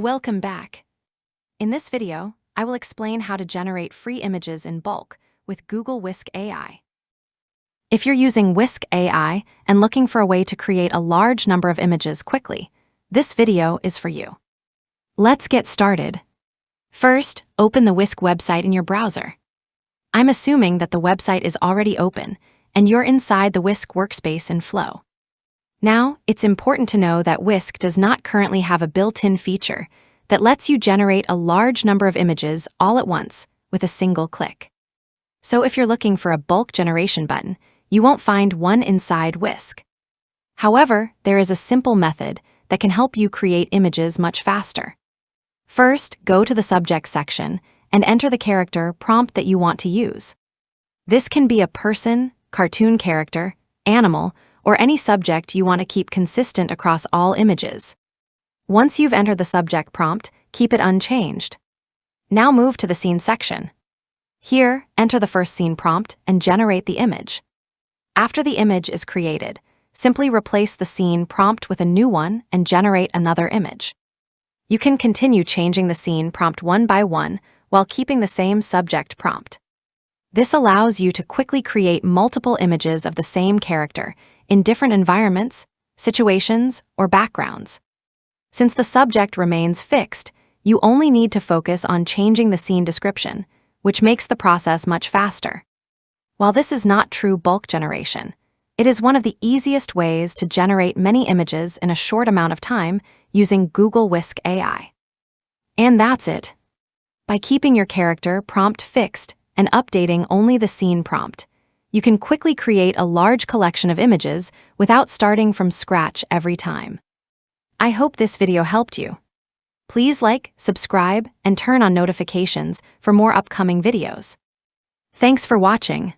Welcome back. In this video, I will explain how to generate free images in bulk with Google Whisk AI. If you're using Whisk AI and looking for a way to create a large number of images quickly, this video is for you. Let's get started. First, open the Whisk website in your browser. I'm assuming that the website is already open and you're inside the Whisk workspace in Flow. Now, it's important to know that Whisk does not currently have a built-in feature that lets you generate a large number of images all at once with a single click. So if you're looking for a bulk generation button, you won't find one inside Whisk. However, there is a simple method that can help you create images much faster. First, go to the subject section and enter the character prompt that you want to use. This can be a person, cartoon character, animal, or any subject you want to keep consistent across all images. Once you've entered the subject prompt, keep it unchanged. Now move to the scene section. Here, enter the first scene prompt and generate the image. After the image is created, simply replace the scene prompt with a new one and generate another image. You can continue changing the scene prompt one by one while keeping the same subject prompt. This allows you to quickly create multiple images of the same character in different environments, situations, or backgrounds. Since the subject remains fixed, you only need to focus on changing the scene description, which makes the process much faster. While this is not true bulk generation, it is one of the easiest ways to generate many images in a short amount of time using Google Whisk AI. And that's it. By keeping your character prompt fixed and updating only the scene prompt, you can quickly create a large collection of images without starting from scratch every time. I hope this video helped you. Please like, subscribe, and turn on notifications for more upcoming videos. Thanks for watching.